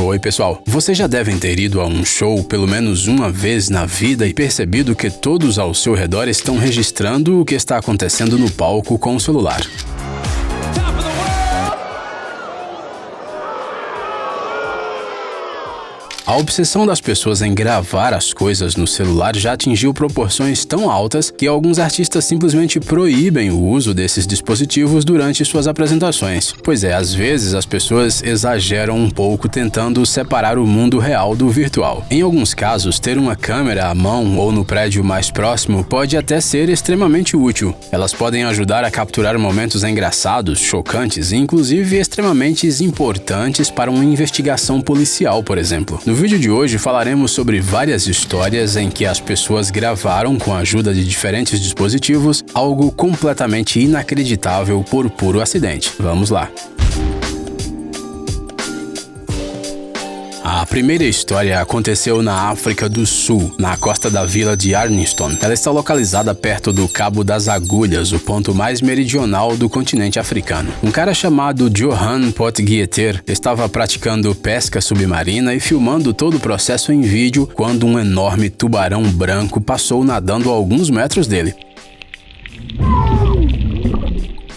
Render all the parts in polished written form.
Oi pessoal, vocês já devem ter ido a um show pelo menos uma vez na vida e percebido que todos ao seu redor estão registrando o que está acontecendo no palco com o celular. A obsessão das pessoas em gravar as coisas no celular já atingiu proporções tão altas que alguns artistas simplesmente proíbem o uso desses dispositivos durante suas apresentações. Pois é, às vezes as pessoas exageram um pouco tentando separar o mundo real do virtual. Em alguns casos, ter uma câmera à mão ou no prédio mais próximo pode até ser extremamente útil. Elas podem ajudar a capturar momentos engraçados, chocantes e inclusive extremamente importantes para uma investigação policial, por exemplo. No vídeo de hoje falaremos sobre várias histórias em que as pessoas gravaram com a ajuda de diferentes dispositivos algo completamente inacreditável por puro acidente. Vamos lá! A primeira história aconteceu na África do Sul, na costa da vila de Arniston. Ela está localizada perto do Cabo das Agulhas, o ponto mais meridional do continente africano. Um cara chamado Johan Potgieter estava praticando pesca submarina e filmando todo o processo em vídeo quando um enorme tubarão branco passou nadando a alguns metros dele.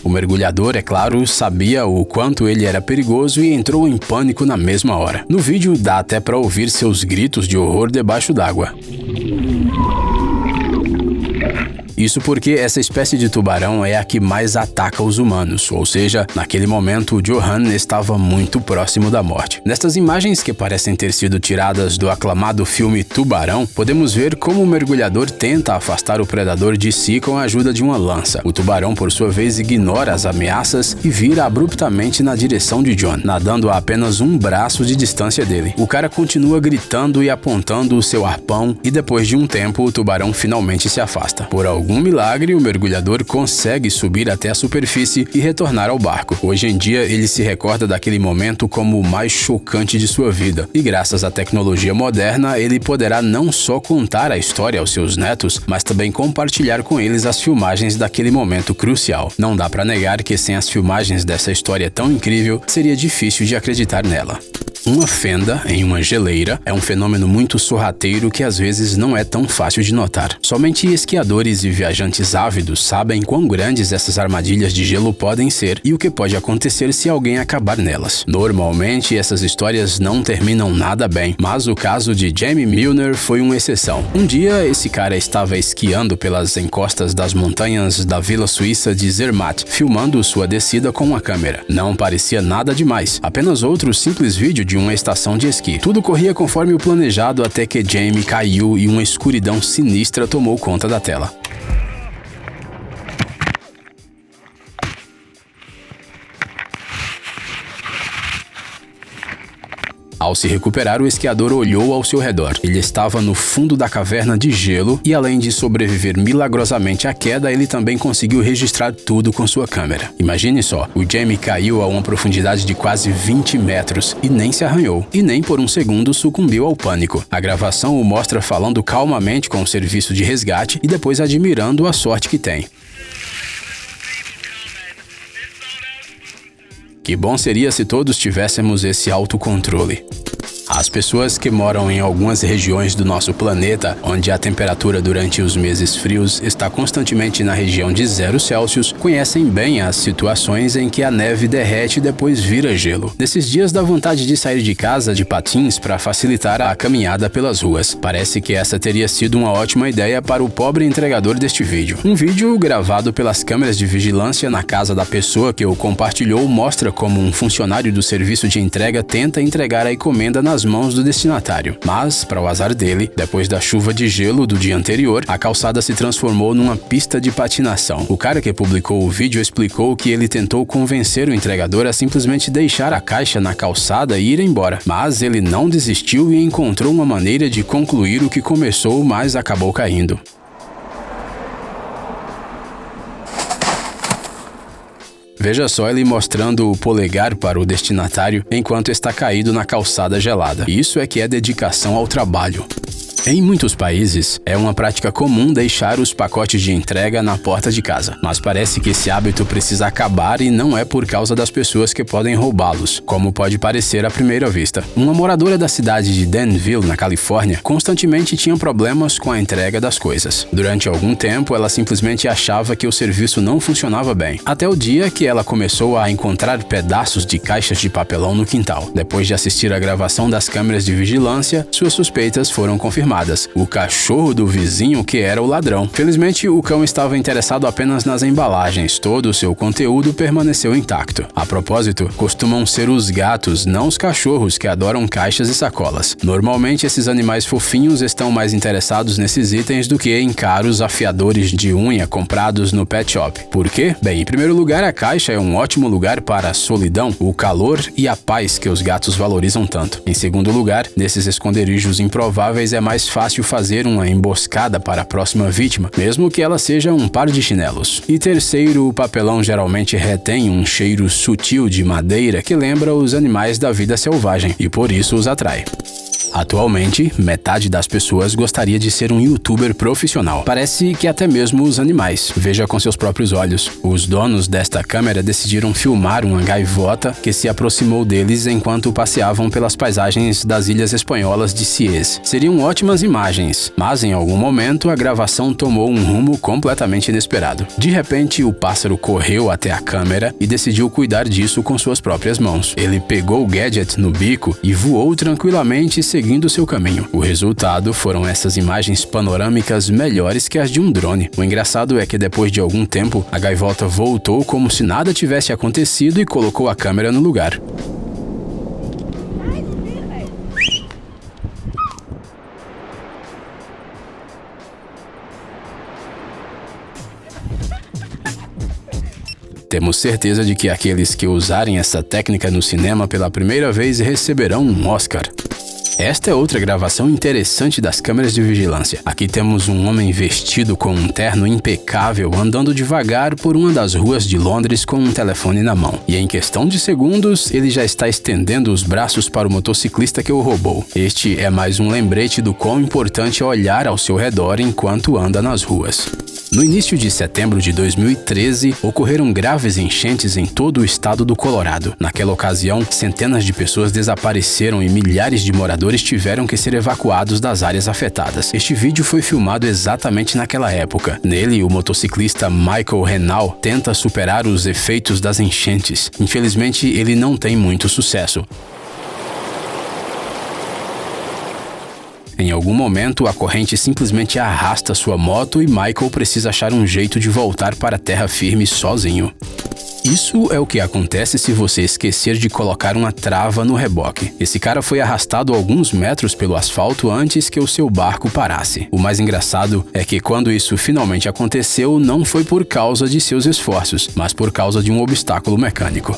O mergulhador, é claro, sabia o quanto ele era perigoso e entrou em pânico na mesma hora. No vídeo dá até para ouvir seus gritos de horror debaixo d'água. Isso porque essa espécie de tubarão é a que mais ataca os humanos, ou seja, naquele momento o Johan estava muito próximo da morte. Nestas imagens que parecem ter sido tiradas do aclamado filme Tubarão, podemos ver como o mergulhador tenta afastar o predador de si com a ajuda de uma lança. O tubarão, por sua vez, ignora as ameaças e vira abruptamente na direção de John, nadando a apenas um braço de distância dele. O cara continua gritando e apontando o seu arpão e depois de um tempo o tubarão finalmente se afasta. Por algum milagre, o mergulhador consegue subir até a superfície e retornar ao barco. Hoje em dia, ele se recorda daquele momento como o mais chocante de sua vida. E graças à tecnologia moderna, ele poderá não só contar a história aos seus netos, mas também compartilhar com eles as filmagens daquele momento crucial. Não dá para negar que sem as filmagens dessa história tão incrível, seria difícil de acreditar nela. Uma fenda em uma geleira é um fenômeno muito sorrateiro que às vezes não é tão fácil de notar. Somente esquiadores e viajantes ávidos sabem quão grandes essas armadilhas de gelo podem ser e o que pode acontecer se alguém acabar nelas. Normalmente essas histórias não terminam nada bem, mas o caso de Jamie Milner foi uma exceção. Um dia esse cara estava esquiando pelas encostas das montanhas da vila suíça de Zermatt, filmando sua descida com uma câmera. Não parecia nada demais, apenas outro simples vídeo de uma estação de esqui. Tudo corria conforme o planejado até que Jamie caiu e uma escuridão sinistra tomou conta da tela. Ao se recuperar, o esquiador olhou ao seu redor. Ele estava no fundo da caverna de gelo e, além de sobreviver milagrosamente à queda, ele também conseguiu registrar tudo com sua câmera. Imagine só, o Jamie caiu a uma profundidade de quase 20 metros e nem se arranhou, e nem por um segundo sucumbiu ao pânico. A gravação o mostra falando calmamente com o serviço de resgate e depois admirando a sorte que tem. Que bom seria se todos tivéssemos esse autocontrole. As pessoas que moram em algumas regiões do nosso planeta, onde a temperatura durante os meses frios está constantemente na região de 0 Celsius, conhecem bem as situações em que a neve derrete e depois vira gelo. Nesses dias dá vontade de sair de casa de patins para facilitar a caminhada pelas ruas. Parece que essa teria sido uma ótima ideia para o pobre entregador deste vídeo. Um vídeo gravado pelas câmeras de vigilância na casa da pessoa que o compartilhou mostra como um funcionário do serviço de entrega tenta entregar a encomenda nas mãos do destinatário. Mas, para o azar dele, depois da chuva de gelo do dia anterior, a calçada se transformou numa pista de patinação. O cara que publicou o vídeo explicou que ele tentou convencer o entregador a simplesmente deixar a caixa na calçada e ir embora. Mas ele não desistiu e encontrou uma maneira de concluir o que começou, mas acabou caindo. Veja só ele mostrando o polegar para o destinatário enquanto está caído na calçada gelada. Isso é que é dedicação ao trabalho. Em muitos países, é uma prática comum deixar os pacotes de entrega na porta de casa, mas parece que esse hábito precisa acabar e não é por causa das pessoas que podem roubá-los, como pode parecer à primeira vista. Uma moradora da cidade de Danville, na Califórnia, constantemente tinha problemas com a entrega das coisas. Durante algum tempo, ela simplesmente achava que o serviço não funcionava bem, até o dia que ela começou a encontrar pedaços de caixas de papelão no quintal. Depois de assistir à gravação das câmeras de vigilância, suas suspeitas foram confirmadas. O cachorro do vizinho que era o ladrão. Felizmente, o cão estava interessado apenas nas embalagens. Todo o seu conteúdo permaneceu intacto. A propósito, costumam ser os gatos, não os cachorros, que adoram caixas e sacolas. Normalmente, esses animais fofinhos estão mais interessados nesses itens do que em caros afiadores de unha comprados no pet shop. Por quê? Bem, em primeiro lugar, a caixa é um ótimo lugar para a solidão, o calor e a paz que os gatos valorizam tanto. Em segundo lugar, nesses esconderijos improváveis é mais fácil fazer uma emboscada para a próxima vítima, mesmo que ela seja um par de chinelos. E terceiro, o papelão geralmente retém um cheiro sutil de madeira que lembra os animais da vida selvagem e por isso os atrai. Atualmente, metade das pessoas gostaria de ser um youtuber profissional. Parece que até mesmo os animais. Veja com seus próprios olhos. Os donos desta câmera decidiram filmar uma gaivota que se aproximou deles enquanto passeavam pelas paisagens das ilhas espanholas de Siés. Seriam ótimas imagens, mas em algum momento a gravação tomou um rumo completamente inesperado. De repente, o pássaro correu até a câmera e decidiu cuidar disso com suas próprias mãos. Ele pegou o gadget no bico e voou tranquilamente seguindo seu caminho. O resultado foram essas imagens panorâmicas melhores que as de um drone. O engraçado é que depois de algum tempo, a gaivota voltou como se nada tivesse acontecido e colocou a câmera no lugar. Temos certeza de que aqueles que usarem essa técnica no cinema pela primeira vez receberão um Oscar. Esta é outra gravação interessante das câmeras de vigilância. Aqui temos um homem vestido com um terno impecável andando devagar por uma das ruas de Londres com um telefone na mão. E em questão de segundos, ele já está estendendo os braços para o motociclista que o roubou. Este é mais um lembrete do quão importante é olhar ao seu redor enquanto anda nas ruas. No início de setembro de 2013, ocorreram graves enchentes em todo o estado do Colorado. Naquela ocasião, centenas de pessoas desapareceram e milhares de moradores tiveram que ser evacuados das áreas afetadas. Este vídeo foi filmado exatamente naquela época. Nele, o motociclista Michael Renal tenta superar os efeitos das enchentes. Infelizmente, ele não tem muito sucesso. Em algum momento, a corrente simplesmente arrasta sua moto e Michael precisa achar um jeito de voltar para a terra firme sozinho. Isso é o que acontece se você esquecer de colocar uma trava no reboque. Esse cara foi arrastado alguns metros pelo asfalto antes que o seu barco parasse. O mais engraçado é que quando isso finalmente aconteceu, não foi por causa de seus esforços, mas por causa de um obstáculo mecânico.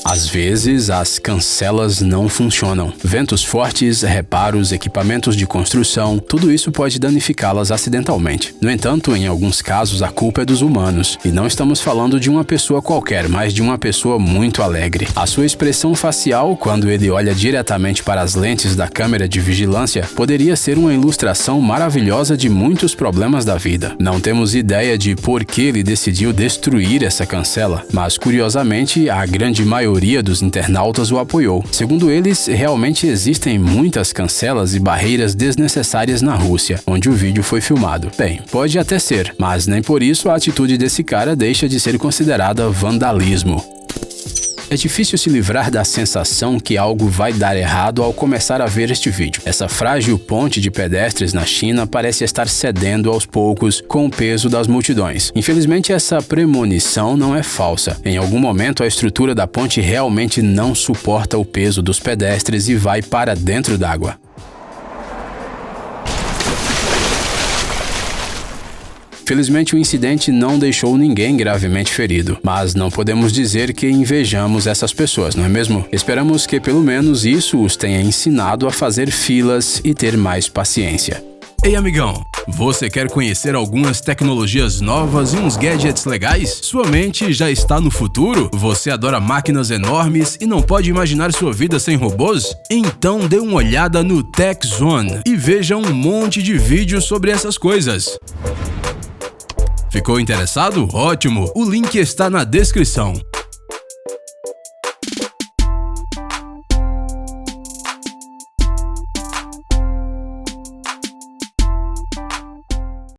Às vezes, as cancelas não funcionam. Ventos fortes, reparos, equipamentos de construção, tudo isso pode danificá-las acidentalmente. No entanto, em alguns casos, a culpa é dos humanos. E não estamos falando de uma pessoa qualquer, mas de uma pessoa muito alegre. A sua expressão facial, quando ele olha diretamente para as lentes da câmera de vigilância, poderia ser uma ilustração maravilhosa de muitos problemas da vida. Não temos ideia de por que ele decidiu destruir essa cancela, mas curiosamente, a grande maioria dos internautas o apoiou. Segundo eles, realmente existem muitas cancelas e barreiras desnecessárias na Rússia, onde o vídeo foi filmado. Bem, pode até ser, mas nem por isso a atitude desse cara deixa de ser considerada vandalismo. É difícil se livrar da sensação que algo vai dar errado ao começar a ver este vídeo. Essa frágil ponte de pedestres na China parece estar cedendo aos poucos com o peso das multidões. Infelizmente, essa premonição não é falsa. Em algum momento, a estrutura da ponte realmente não suporta o peso dos pedestres e vai para dentro d'água. Felizmente, o incidente não deixou ninguém gravemente ferido, mas não podemos dizer que invejamos essas pessoas, não é mesmo? Esperamos que pelo menos isso os tenha ensinado a fazer filas e ter mais paciência. Ei, amigão, você quer conhecer algumas tecnologias novas e uns gadgets legais? Sua mente já está no futuro? Você adora máquinas enormes e não pode imaginar sua vida sem robôs? Então dê uma olhada no Tech Zone e veja um monte de vídeos sobre essas coisas. Ficou interessado? Ótimo! O link está na descrição.